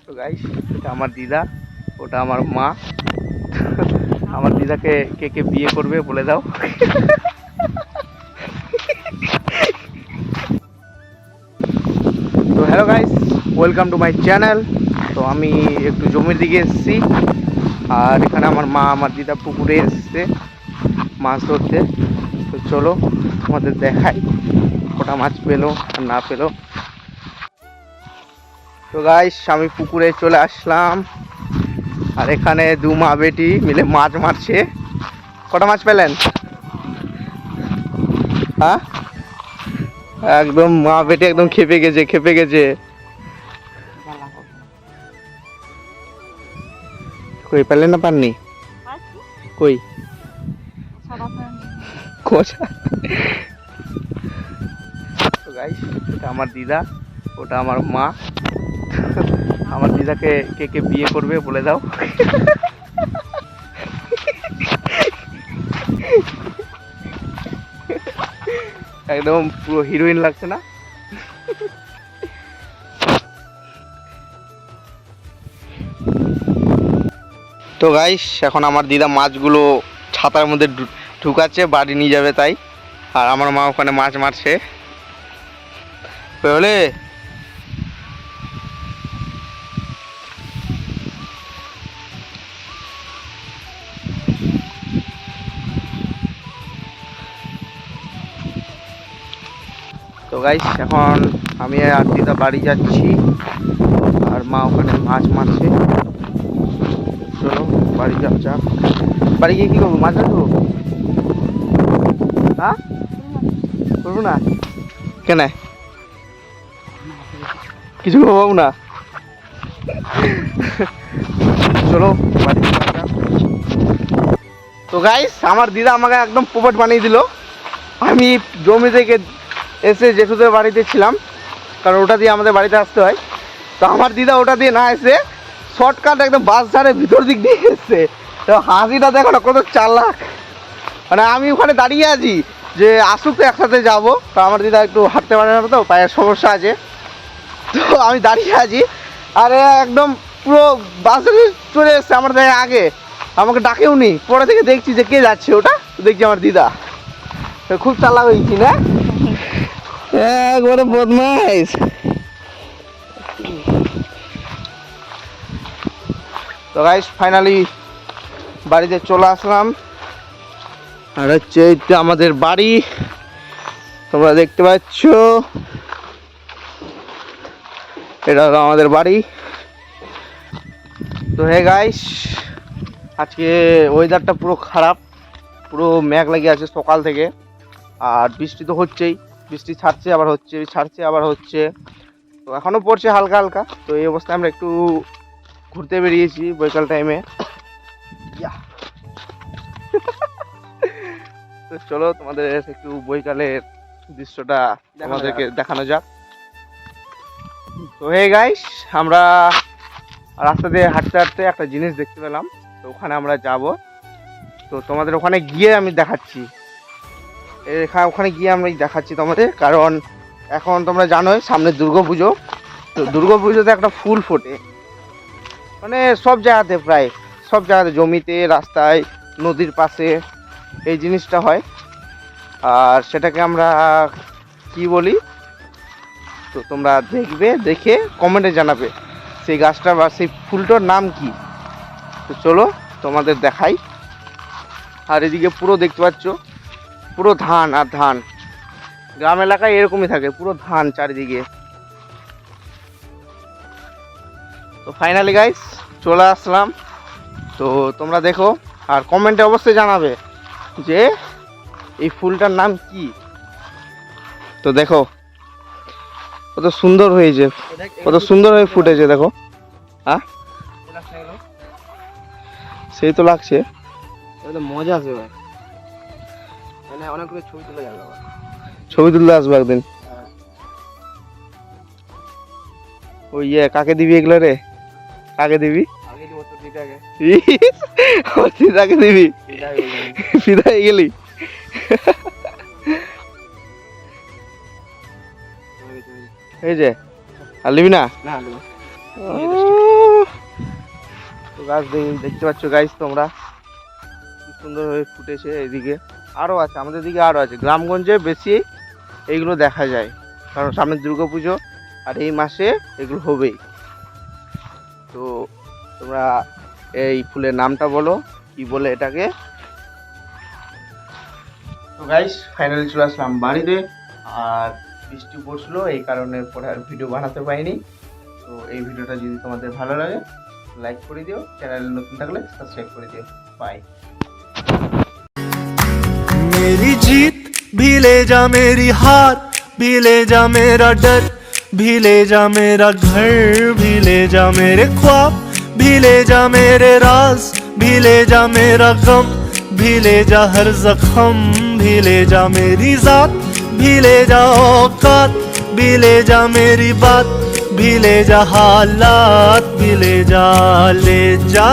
তো গাইস, এটা আমার দিদা, ওটা আমার মা। আমার দিদাকে কে কে বিয়ে করবে বলে দাও। তো hello guys, welcome to my channel. তো আমি একটু জমির দিকে এসেছি, আর এখানে আমার মা আমার দিদা পুকুরে এসছে মাছ ধরতে। তো চলো তোমাদের দেখাই কটা মাছ পেলো আর না পেলো। তো গাইস, আমি পুকুরে চলে আসলাম, আর এখানে দু মা বেটি মিলে মাছ মারছে। কটা মাছ পেলেন? হ্যাঁ, একদম মা বেটি একদম খেপে গেছে। কই পেলেন না পাননি? কই কোচা? তো গাইস, এটা আমার দিদা, ওটা আমার মা। আমার দিদাকে কে কে বিয়ে করবে বলে দাও। একদম পুরো হিরোইন লাগছে না? তো গাইস, এখন আমার দিদা মাছগুলো ছাতার মধ্যে ঢুকাচ্ছে, বাড়ি নিয়ে যাবে তাই। আর আমার মা ওখানে মাছ মারছে। বলে তো গাইস, এখন আমি আর দিদা বাড়ি যাচ্ছি, আর মা ওখানে মাছ মারছে। চলো বাড়ি যাক। বাড়ি গিয়ে কি করবো? মাছ ধরবো? হ্যাঁ, করবো না কেন? কিছু করবো না? চলো বাড়ি যাক। তো গাইস, আমার দিদা আমাকে একদম পোপট বানিয়ে দিল। আমি জমি থেকে এসে জেঠুদের বাড়িতে ছিলাম, কারণ ওটা দিয়ে আমাদের বাড়িতে আসতে হয়। তো আমার দিদা ওটা দিয়ে না এসে শর্টকাট একদম বাস ধারে ভিতর দিক দিয়ে এসছে। তো হাসিটা দেখো না, কত চালাক। মানে আমি ওখানে দাঁড়িয়ে আছি যে আসুক তো একসাথে যাবো। তো আমার দিদা একটু হাঁটতে পারে না, তো পায়ের সমস্যা আছে। তো আমি দাঁড়িয়ে আছি, আর একদম পুরো বাসে চলে এসছে আমার থেকে আগে। আমাকে ডাকেও নি, পরে থেকে দেখছি যে কে যাচ্ছে, ওটা দেখছি আমার দিদা। খুব চালাক হয়েছি না? একবারে বদমাইশ। তো গাইস, ফাইনালি বাড়িতে চলে আসলাম, আর হচ্ছে এটা আমাদের বাড়ি, তোমরা দেখতে পাচ্ছ। এটা হলো আমাদের বাড়ি। তো হে গাইস, আজকে ওয়েদারটা পুরো খারাপ, পুরো মেঘ লেগে আছে সকাল থেকে। আর বৃষ্টি তো হচ্ছেই, বৃষ্টি ছাড়ছে আবার হচ্ছে, ছাড়ছে আবার হচ্ছে। তো এখনও পড়ছে হালকা হালকা। তো এই অবস্থায় আমরা একটু ঘুরতে বেরিয়েছি বৈকাল টাইমে। তো চলো তোমাদের একটু বৈকালের দৃশ্যটা আমাদেরকে দেখানো যাক। তো হে গাইস, আমরা রাস্তা দিয়ে হাঁটতে হাঁটতে একটা জিনিস দেখতে পেলাম। তো ওখানে আমরা যাব। তো তোমাদের ওখানে গিয়ে আমি দেখাচ্ছি, ওখানে গিয়ে আমি দেখাচ্ছি তোমাদের। কারণ এখন তোমরা জানোই সামনে দুর্গাপুজো। তো দুর্গাপুজোতে একটা ফুল ফোটে, মানে সব জায়গাতে, প্রায় সব জায়গাতে, জমিতে, রাস্তায়, নদীর পাশে এই জিনিসটা হয়। আর সেটাকে আমরা কি বলি, তো তোমরা দেখবে, দেখে কমেন্টে জানাবে সেই গাছটা বা সেই ফুলটার নাম কি। তো চলো তোমাদের দেখাই। আর এদিকে পুরো দেখতে পাচ্ছ, পুরো ধান আর ধান। গ্রাম এলাকায় এরকমই থাকে, পুরো ধান চারিদিকে। তো ফাইনালি গাইস চলে আসলাম। তো তোমরা দেখো, আর কমেন্টে অবশ্যই জানাবে যে এই ফুলটার নাম কি। তো দেখো কত সুন্দর হয়েছে, কত সুন্দর হয়ে ফুটেছে দেখো। হ্যাঁ, সেই তো লাগছে, মজা আসবে ভাই। মানে অনেকগুলো ছবি তুলে যাবে, ছবি তুলতে আসবো একদিন। ওই কাকে দিবি এগুলো রে? কাকে দিবি? দিদাকে দিবি? ফিদা হয়ে গেলি? এই যে আর নিবি না? তো গাছ দেখতে পাচ্ছ গাইস তোমরা কি সুন্দর হয়ে ফুটেছে। এদিকে আরও আছে, আমাদের দিকে আরও আছে। গ্রামগঞ্জে বেশি এইগুলো দেখা যায়, কারণ সামনে দুর্গাপুজো আর এই মাসে এগুলো হবেই। তো তোমরা এই ফুলের নামটা বলো, কি বলে এটাকে। তো গাইস ফাইনালি চলে আসলাম বাড়িতে, আর বৃষ্টি পড়ছিল এই কারণে পরে আর ভিডিও বানাতে পারিনি। তো এই ভিডিওটা যদি তোমাদের ভালো লাগে লাইক করে দিও, চ্যানেলে নতুন থাকলে সাবস্ক্রাইব করে দিও। বাই। मेरी जीत भी ले जा, मेरी हार भी ले जा, मेरा डर भी ले जा, मेरा घर भी ले जा, मेरे ख्वाब भी ले जा, मेरे राज भी ले जा, मेरा गम भी ले जा, हर जख्म भी ले जा, मेरी जात भी ले जा, औकात भी ले जा, मेरी बात भी ले जा, हालात भी ले जा, ले जा।